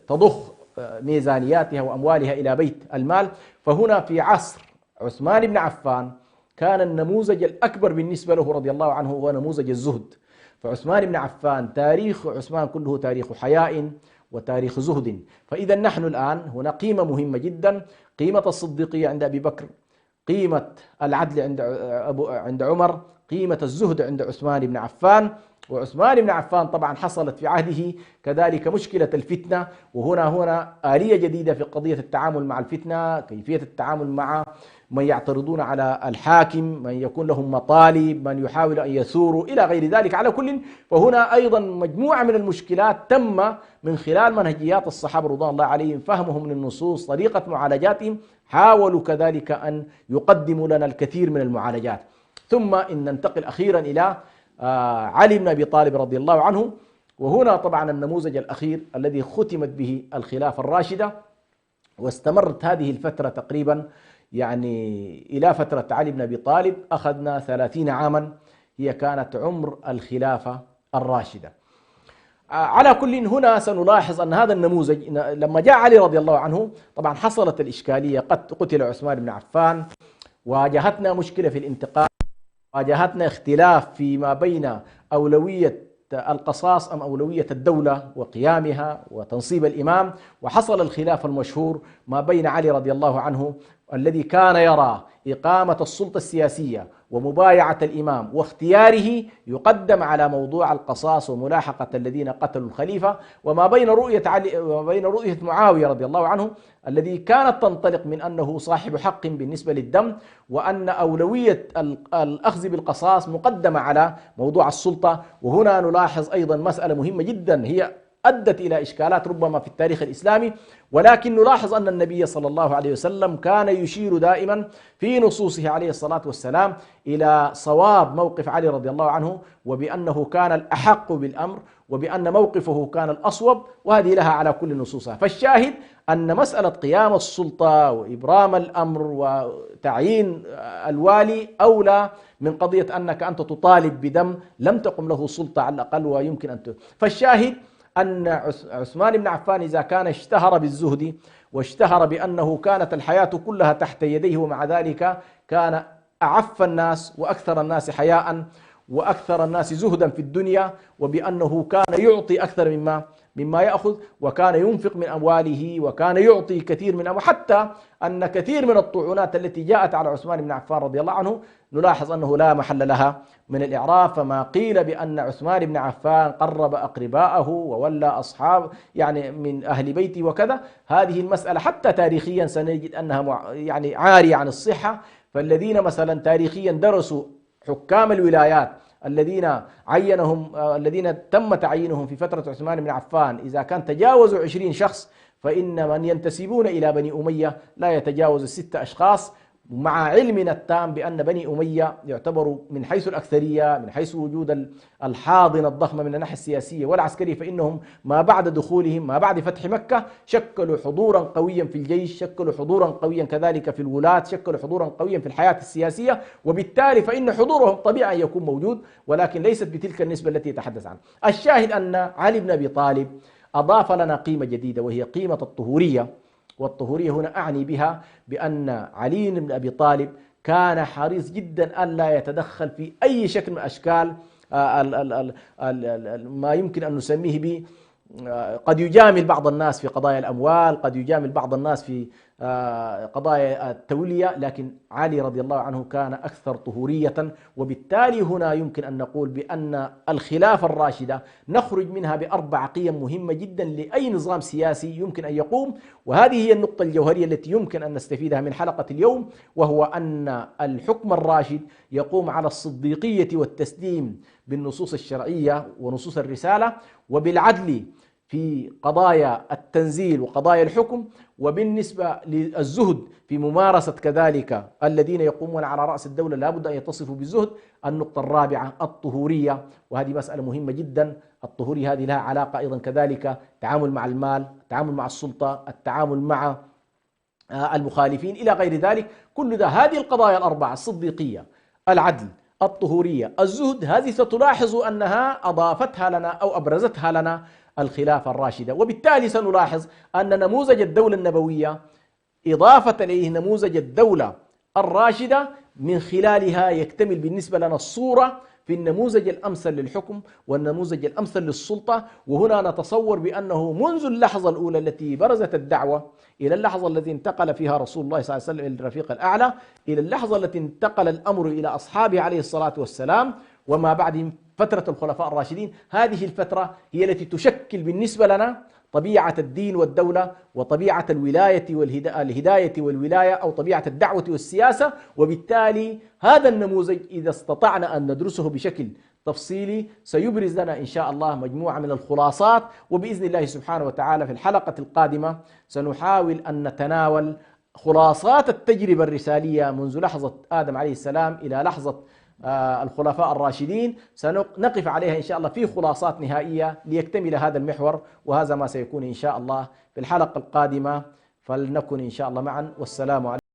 B: تضخ ميزانياتها وأموالها إلى بيت المال. فهنا في عصر عثمان بن عفان كان النموذج الأكبر بالنسبة له رضي الله عنه هو نموذج الزهد. فعثمان بن عفان تاريخ عثمان كله تاريخ حياء وتاريخ زهد. فإذا نحن الآن هنا قيمة مهمة جدا، قيمة الصديقية عند أبي بكر، قيمة العدل عند عمر، قيمة الزهد عند عثمان بن عفان. وعثمان بن عفان طبعا حصلت في عهده كذلك مشكلة الفتنة، وهنا آلية جديدة في قضية التعامل مع الفتنة، كيفية التعامل مع من يعترضون على الحاكم، من يكون لهم مطالب، من يحاول أن يثوروا إلى غير ذلك. على كل، فهنا أيضا مجموعة من المشكلات تم من خلال منهجيات الصحابة رضوان الله عليهم، فهمهم للنصوص، طريقة معالجاتهم، حاولوا كذلك أن يقدموا لنا الكثير من المعالجات. ثم إن ننتقل أخيرا إلى علي بن أبي طالب رضي الله عنه. وهنا طبعا النموذج الأخير الذي ختمت به الخلافة الراشدة، واستمرت هذه الفترة تقريبا يعني إلى فترة علي بن أبي طالب أخذنا 30 عاما، هي كانت عمر الخلافة الراشدة. على كل، هنا سنلاحظ أن هذا النموذج لما جاء علي رضي الله عنه طبعا حصلت الإشكالية، قد قتل عثمان بن عفان، واجهتنا مشكلة في الانتقال، واجهتنا اختلاف فيما بين أولوية القصاص أم أولوية الدولة وقيامها وتنصيب الإمام. وحصل الخلاف المشهور ما بين علي رضي الله عنه الذي كان يرى إقامة السلطة السياسية ومبايعة الإمام واختياره يقدم على موضوع القصاص وملاحقة الذين قتلوا الخليفة، وما بين رؤية علي وبين رؤية معاوية رضي الله عنه الذي كانت تنطلق من أنه صاحب حق بالنسبة للدم، وأن أولوية الأخذ بالقصاص مقدمة على موضوع السلطة. وهنا نلاحظ أيضا مسألة مهمة جدا هي أدت إلى إشكالات ربما في التاريخ الإسلامي، ولكن نلاحظ أن النبي صلى الله عليه وسلم كان يشير دائما في نصوصه عليه الصلاة والسلام إلى صواب موقف علي رضي الله عنه، وبأنه كان الأحق بالأمر، وبأن موقفه كان الأصوب، وهذه لها على كل نصوصها. فالشاهد أن مسألة قيام السلطة وإبرام الأمر وتعيين الوالي أولى من قضية أنك أنت تطالب بدم لم تقم له سلطة على الأقل ويمكن أن فالشاهد أن عثمان بن عفان إذا كان اشتهر بالزهد واشتهر بأنه كانت الحياة كلها تحت يديه، ومع ذلك كان أعف الناس وأكثر الناس حياء وأكثر الناس زهدا في الدنيا، وبأنه كان يعطي أكثر مما يأخذ، وكان ينفق من أمواله، وكان يعطي كثير من أمواله، حتى أن كثير من الطعونات التي جاءت على عثمان بن عفان رضي الله عنه نلاحظ أنه لا محل لها من الإعراب. فما قيل بأن عثمان بن عفان قرب أقرباءه وولى أصحاب يعني من أهل بيته وكذا، هذه المسألة حتى تاريخيا سنجد أنها يعني عارية عن الصحة. فالذين مثلا تاريخيا درسوا حكام الولايات الذين تم تعيينهم في فترة عثمان بن عفان، إذا كان تجاوزوا 20 شخص، فإن من ينتسبون إلى بني أمية لا يتجاوز 6 أشخاص، مع علمنا التام بأن بني أمية يعتبروا من حيث الأكثرية، من حيث وجود الحاضنة الضخمة من الناحية السياسية والعسكرية، فإنهم ما بعد دخولهم ما بعد فتح مكة شكلوا حضورا قويا في الجيش، شكلوا حضورا قويا كذلك في الولاة، شكلوا حضورا قويا في الحياة السياسية، وبالتالي فإن حضورهم طبيعي أن يكون موجود، ولكن ليست بتلك النسبة التي يتحدث عنها. الشاهد أن علي بن أبي طالب أضاف لنا قيمة جديدة وهي قيمة الطهورية. والطهورية هنا أعني بها بأن علي بن أبي طالب كان حريص جدا ألا يتدخل في أي شكل من أشكال ما يمكن أن نسميه به، قد يجامل بعض الناس في قضايا الأموال، قد يجامل بعض الناس في قضايا التولية، لكن علي رضي الله عنه كان أكثر طهورية. وبالتالي هنا يمكن أن نقول بأن الخلافة الراشدة نخرج منها ب4 قيم مهمة جدا لأي نظام سياسي يمكن أن يقوم. وهذه هي النقطة الجوهرية التي يمكن أن نستفيدها من حلقة اليوم، وهو أن الحكم الراشد يقوم على الصديقية والتسليم بالنصوص الشرعية ونصوص الرسالة، وبالعدل في قضايا التنزيل وقضايا الحكم، وبالنسبة للزهد في ممارسة كذلك الذين يقومون على رأس الدولة لابد أن يتصفوا بالزهد. النقطة الرابعة الطهورية، وهذه مسألة مهمة جدا. الطهورية هذه لها علاقة أيضا كذلك التعامل مع المال، التعامل مع السلطة، التعامل مع المخالفين إلى غير ذلك. كل ده هذه القضايا ال4 الصديقية، العدل، الطهورية، الزهد، هذه ستلاحظ أنها أضافتها لنا أو أبرزتها لنا الخلافة الراشدة. وبالتالي سنلاحظ أن نموذج الدولة النبوية إضافة إليه نموذج الدولة الراشدة من خلالها يكتمل بالنسبة لنا الصورة في النموذج الأمثل للحكم والنموذج الأمثل للسلطة. وهنا نتصور بأنه منذ اللحظة الأولى التي برزت الدعوة إلى اللحظة التي انتقل فيها رسول الله صلى الله عليه وسلم إلى الرفيق الأعلى، إلى اللحظة التي انتقل الأمر إلى أصحابه عليه الصلاة والسلام وما بعدهم فترة الخلفاء الراشدين، هذه الفترة هي التي تشكل بالنسبة لنا طبيعة الدين والدولة وطبيعة الولاية والهداية والولاية أو طبيعة الدعوة والسياسة. وبالتالي هذا النموذج إذا استطعنا أن ندرسه بشكل تفصيلي سيبرز لنا إن شاء الله مجموعة من الخلاصات. وبإذن الله سبحانه وتعالى في الحلقة القادمة سنحاول أن نتناول خلاصات التجربة الرسالية منذ لحظة آدم عليه السلام إلى لحظة الخلفاء الراشدين، سنقف عليها إن شاء الله في خلاصات نهائية ليكتمل هذا المحور. وهذا ما سيكون إن شاء الله في الحلقة القادمة، فلنكن إن شاء الله معا، والسلام عليكم.